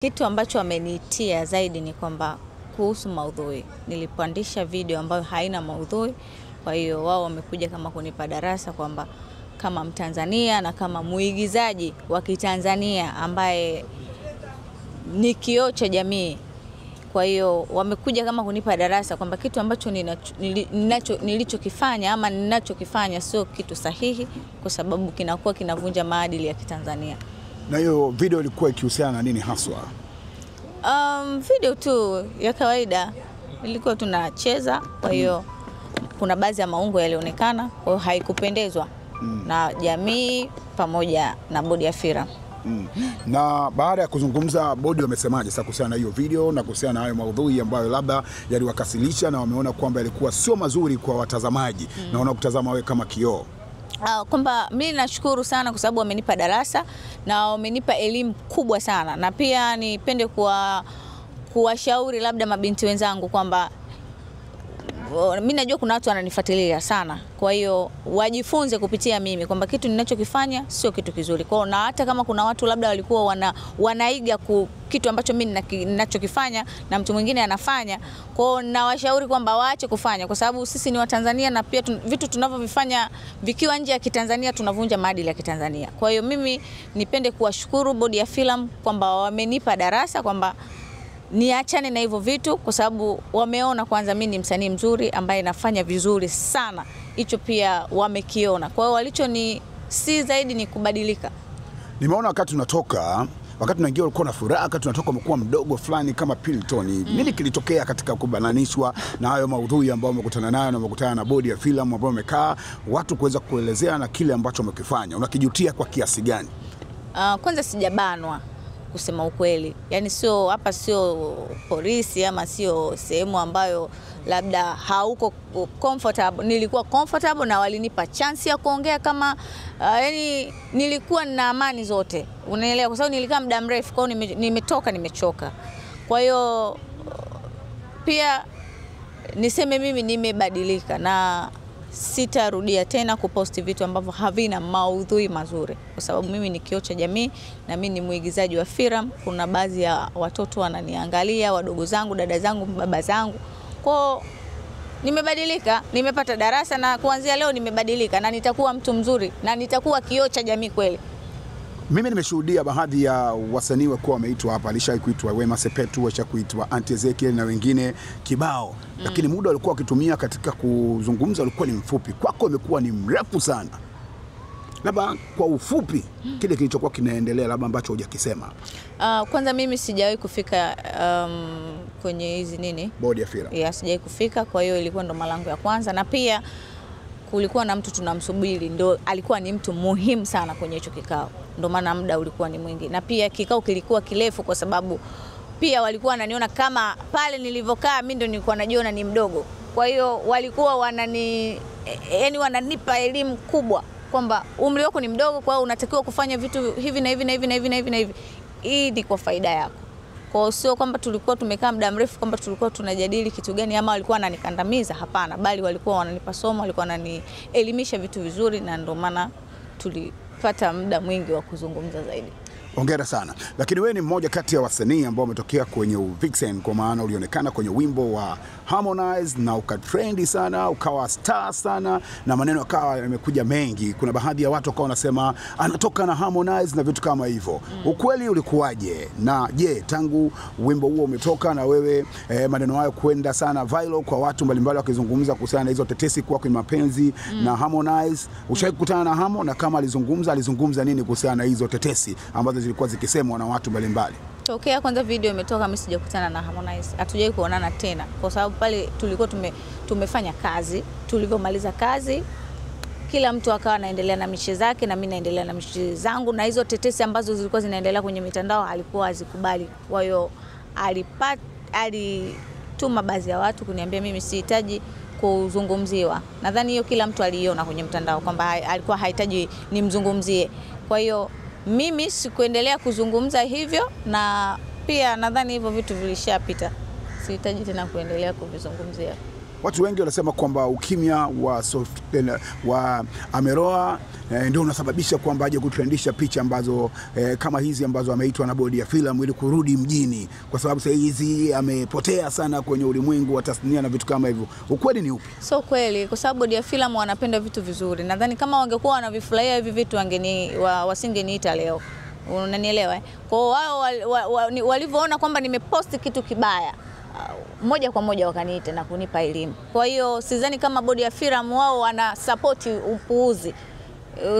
Kitu ambacho amenitia zaidi ni kwamba kuhusu maudhui. Nilipandisha video ambayo haina maudhui. Kwa hiyo wao wamekuja kama kunipa darasa kwamba kama Mtanzania na kama muigizaji wa Kitanzania ambaye ni kioo cha jamii. Kwa hiyo wamekuja kama kunipa darasa kwamba kitu ambacho nilichokifanya ama ninachokifanya sio kitu sahihi kwa sababu kinakuwa kinavunja maadili ya Kitanzania. Na hiyo video ilikuwa ikihusiana na nini haswa? Video tu ya kawaida. Ilikuwa tunacheza, kwa hiyo kuna baadhi ya maungo yalionekana, kwa hiyo haikupendezwa na jamii pamoja na bodi ya filamu. Na baada ya kuzungumza bodi wamesemaje sasa kuhusiana na hiyo video na kuhusiana na hayo maudhui ambayo labda yaliwakasilisha na wameona kwamba yalikuwa sio mazuri kwa watazamaji na wanakutazama wewe kama kioo? Kwamba mimi nashukuru sana kwa sababu wamenipa darasa na wamenipa elimu kubwa sana, na pia nipende kuwashauri labda mabinti wenzangu kwamba mimi najua kuna watu wananifuatilia sana, kwa hiyo wajifunze kupitia mimi kwamba kitu ninachokifanya sio kitu kizuri. Kwa na hata kama kuna watu labda walikuwa wanaiga kitu ambacho mimi ninachokifanya na mtu mwingine anafanya, kwa na washauri kwamba waache kufanya, kwa sababu sisi ni Watanzania na pia vitu tunavyovifanya vikiwa nje ya Kitanzania tunavunja maadili ya Kitanzania. Kwa hiyo mimi nipende kuwashukuru bodi ya filamu kwamba wamenipa darasa kwamba niachane na hivyo vitu, kwa sababu wameona kwanza mimi ni msanii mzuri ambaye nafanya vizuri sana. Hicho pia wamekiona. Kwa hiyo si zaidi ni kubadilika. Nimeona wakati tunaingia ulikuwa na furaha, wakati tunatoka umekuwa mdogo fulani kama Pilton. Nini kilitokea katika kubananishwa na hayo maudhui ambayo umekutana nayo na umekutana na bodi ya filamu ambao wamekaa watu kuweza kuelezea na kile ambacho umekifanya? Unakijutia kwa kiasi gani? Kwanza sijabanwa kusema ukweli. Yaani sio polisi ama sio sehemu ambayo labda hauko comfortable. Nilikuwa comfortable na walinipa chance ya kuongea kama yani nilikuwa na amani zote. Unaelewa, kwa sababu nilikaa muda mrefu, kwa hiyo nimechoka. Kwa hiyo pia niseme mimi nimebadilika na sitarudia tena kuposti vitu ambavyo havina maudhui mazuri, kwa sababu mimi ni kioo cha jamii na mimi ni muigizaji wa filamu. Kuna baadhi ya watoto wananiangalia, wadogo zangu, dada zangu, baba zangu. Kwa nimebadilika, nimepata darasa na kuanzia leo nimebadilika na nitakuwa mtu mzuri na nitakuwa kioo cha jamii kweli. Mimi nimeshuhudia baadhi ya wasanii wako wameitwa hapa, alishawahi kuitwa Wema Sepetu, alishakuitwa Auntie Ezekiel na wengine kibao. Lakini muda walikuwa wakitumia katika kuzungumza ulikuwa ni mfupi. Kwako umekuwa ni mrefu sana. Labda kwa ufupi kile kilichokuwa kinaendelea labda ambacho hujakisema. Kwanza mimi sijawahi kufika kwenye hizi bodi ya filamu. Sijawahi kufika, kwa hiyo ilikuwa ndo malango ya kwanza, na pia kulikuwa na mtu tunamsubiri, ndo alikuwa ni mtu muhimu sana kwenye hicho kikao, ndo maana muda ulikuwa ni mwingi, na pia kikao kilikuwa kirefu kwa sababu pia walikuwa wananiona kama pale nilivyokaa mimi ndo nilikuwa najiona ni mdogo. Kwa hiyo walikuwa wananipa elimu kubwa kwamba umri wako ni mdogo, kwa hiyo unatakiwa kufanya vitu hivi na hivi na hivi na hivi na hivi na hivi. Hii ni kwa faida yako. Kwa hiyo sio kwamba tulikuwa tumekaa muda mrefu kwamba tulikuwa tunajadili kitu gani ama walikuwa wananikandamiza, hapana, bali walikuwa wananipa somo, walikuwa wananielimisha vitu vizuri, na ndio maana tulipata muda mwingi wa kuzungumza zaidi. Hongera sana. Lakini wewe ni mmoja kati ya wasanii ambao umetokea kwenye Vixen, kwa maana ulionekana kwenye wimbo wa Harmonize na ukatrendi sana, ukawa star sana na maneno yakawa yamekuja mengi. Kuna baadhi ya watu wakawa wanasema anatoka na Harmonize na vitu kama hivyo. Ukweli ulikuwaje? Na je, tangu wimbo huo umetoka na wewe maneno hayo kwenda sana viral kwa watu mbalimbali wakizungumza kuhusiana na hizo tetesi kwa kwenye mapenzi na Harmonize, ushawahi kukutana na Hamo, na kama alizungumza nini kuhusiana na hizo tetesi ambazo zilikuwa zikisemwa na watu mbalimbali? Tokea kwanza video imetoka mimi sijakutana na Harmonize. Hatujawahi kuonana tena kwa sababu pale tulikuwa tumefanya kazi. Tulivyomaliza kazi kila mtu akawa anaendelea na mishe zake na mimi naendelea na mishe zangu, na hizo tetesi ambazo zilikuwa zinaendelea kwenye mitandao alikuwa azikubali. Kwa hiyo alituma baadhi ya watu kuniambia mimi sihitaji kuzungumziwa. Nadhani hiyo kila mtu aliona kwenye mtandao kwamba alikuwa hahitaji nimzungumzie. Kwa hiyo mimi sikuendelea kuzungumza hivyo, na pia nadhani hivyo vitu vilishapita. Sihitaji tena kuendelea kuvizungumzia. Watu wengi wanasema kwamba ukimya wa Ameloa ndio unasababisha kwamba aje kutrendisha picha ambazo kama hizi ambazo ameitwa na bodi ya filamu ili kurudi mjini, kwa sababu sasa hizi amepotea sana kwenye ulimwengu wa tasnia na vitu kama hivyo. Ukweli ni upi? So kweli, kwa sababu bodi ya filamu wanapenda vitu vizuri. Nadhani kama wangekuwa wanavifurahia hivi vitu wasingeniita leo. Unanielewa? Kwa wao walivyoona kwamba nimeposti kitu kibaya, moja kwa moja wakaniita na kunipa elimu. Kwa hiyo sidhani kama bodi ya filamu wao wana support upuuzi.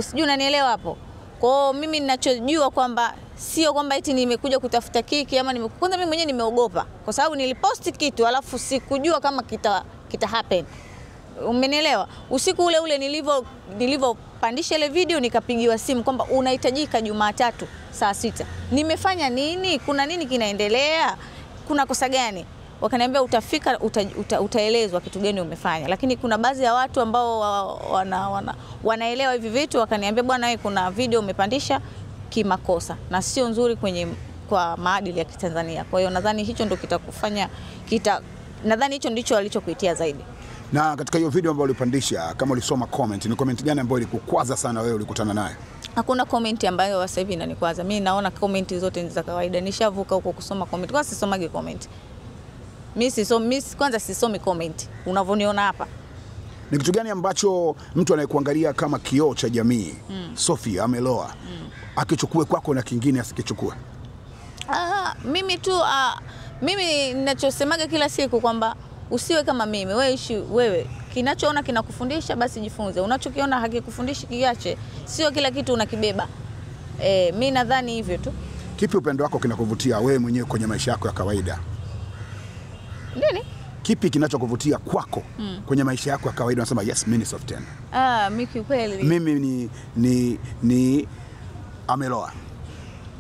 Sijui unanielewa hapo. Kwa hiyo mimi ninachojua kwamba sio kwamba eti nimekuja kutafuta kiki ama kwanza mimi mwenyewe nimeogopa kwa sababu niliposti kitu alafu sikujua kama kita happen. Umenielewa? Usiku ule ule nilivyopandisha ile video nikapigiwa simu kwamba unahitajika Jumatatu saa 6. Nimefanya nini? Kuna nini kinaendelea? Kuna kosa gani? Wakaniambia utafika utaelezwa kitu gani umefanya. Lakini kuna baadhi ya watu ambao wanaelewa hivi vitu, wakaniambia bwana wewe kuna video umepandisha kimakosa na sio nzuri kwa maadili ya Kitanzania. Kwa hiyo nadhani hicho ndio kitakufanya nadhani hicho ndicho alichokuitia zaidi. Na katika hiyo video ambayo ulipandisha, kama ulisoma comment, ni comment gani ambayo ilikukwaza sana wewe ulikutana nayo? Hakuna comment ambayo sasa hivi inanikwaza. Mimi naona comment zote ni za kawaida. Nishavuka huko kusoma comment. Kwa sisomagi comment. Mimi kwanza sisomi comment. Unavoniona hapa. Ni kitu gani ambacho mtu anayekuangalia kama kioo cha jamii, Sophie Ameloa, akichukue kwako na kingine asikichukue? Mimi ninachosemaga kila siku kwamba usiwe kama mimi, wewe kinachoona kinakufundisha basi jifunze. Unachokiona hakikufundishi kiache. Sio kila kitu unakibeba. Mimi nadhani hivyo tu. Kipi upendo wako kinakuvutia wewe mwenyewe kwenye maisha yako ya kawaida? Nini? Kipi kinachokuvutia kwako kwenye maisha yako ya kawaida unasema yes mimi ni Softene? Mimi kweli. Mimi ni Ameloa.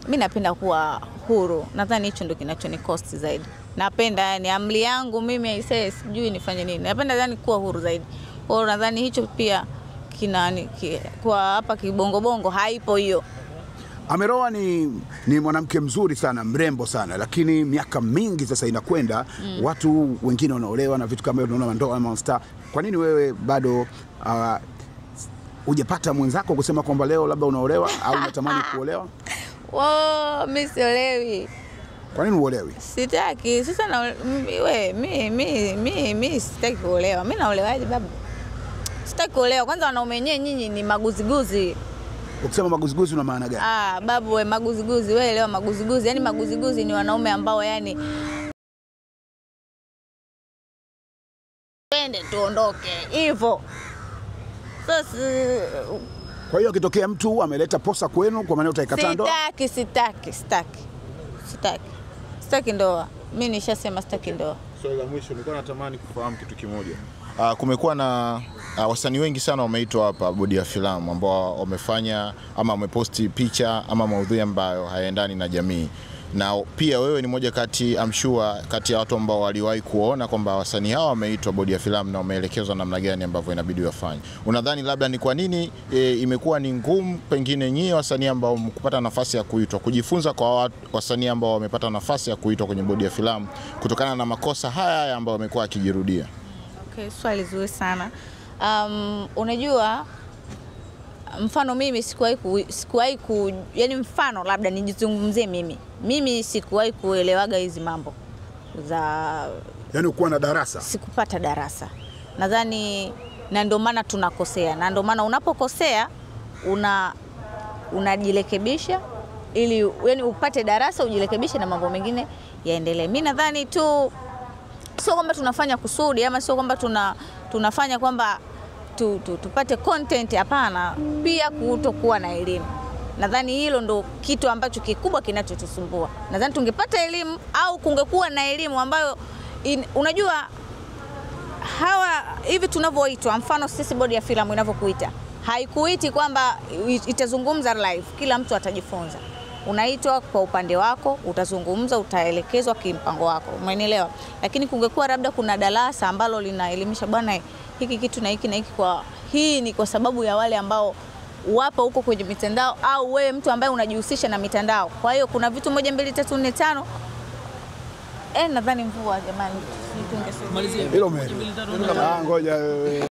Mimi napenda kuwa huru. Nadhani hicho ndio kinachonikosti zaidi. Napenda ni amri yangu mimi sijui nifanye nini. Napenda nadhani kuwa huru zaidi. Kwa hiyo nadhani hicho pia kwa hapa kibongo haipo hiyo. Ameloa ni mwanamke mzuri sana, mrembo sana, lakini miaka mingi sasa inakwenda, watu wengine wanaolewa na vitu kama hivyo, unaona ndoa ama star. Kwa nini wewe bado hujapata mwenzako kusema kwamba leo labda unaolewa au unatamani kuolewa? Mimi siolewi. Kwa nini uolewi? Sitaki. Sasa mimi sitaki kuolewa. Mimi naolewaje babu? Sitaki kuolewa. Kwanza wanaume wenyewe nyinyi ni maguziguzi. Ukisema maguziguzi una maana gani? Babu wewe maguziguzi, wewe leo maguziguzi. Yaani maguziguzi ni wanaume ambao yani twende tuondoke. Hivyo. Sasa kwa hiyo kitokea mtu ameleta posa kwenu kwa maana utaikataa ndoa? Sitaki ndoa. Mimi nishasema sitaki ndoa. Swali la mwisho nilikuwa natamani kufahamu kitu kimoja. Kumekuwa na wasanii wengi sana wameitwa hapa bodi ya filamu ambao wamefanya ama wameposti picha ama maudhui ambayo hayaendani na jamii. Na pia wewe ni moja kati ya watu ambao waliwahi kuona kwamba wasanii hao wameitwa bodi ya filamu na wameelekezwa namna gani ambavyo inabidi wafanye. Unadhani labda ni kwa nini imekuwa ni ngumu pengine nyie wasanii ambao mkupata nafasi ya kuitwa kujifunza kwa wasanii ambao wamepata nafasi ya kuitwa kwenye bodi ya filamu kutokana na makosa haya ambayo yamekuwa yakijirudia? Okay, swali zuri sana. Unajua mfano mimi sikuwahi yani mfano labda nijizungumzie mimi sikuwahi kuelewaga hizi mambo za yani ukuwa na darasa. Sikupata darasa. Nadhani na ndio maana tunakosea. Na ndio maana unapokosea unajirekebisha ili yani upate darasa ujirekebishe na mambo mengine yaendelee. Mimi nadhani tu sio kwamba tunafanya kusudi ama sio kwamba tunafanya kwamba tupate content, hapana. Pia kutokuwa na elimu. Nadhani hilo ndo kitu ambacho kikubwa kinachotusumbua. Nadhani tungepata elimu au kungekuwa na elimu ambayo unajua hivi tunavyoitwa, mfano sisi bodi ya filamu inavyokuita, haikuiti kwamba itazungumza live, kila mtu atajifunza. Unaitwa kwa upande wako, utazungumza, utaelekezwa kimpango wako. Umeelewa? Lakini kungekuwa labda kuna darasa ambalo linaelimisha bwana hiki kitu na hiki na hiki, hii ni kwa sababu ya wale ambao wapo huko kwenye mitandao au wewe mtu ambaye unajihusisha na mitandao. Kwa hiyo kuna vitu 1 2 3 4 5 Nadhani mvua jamani. Hilo ngoja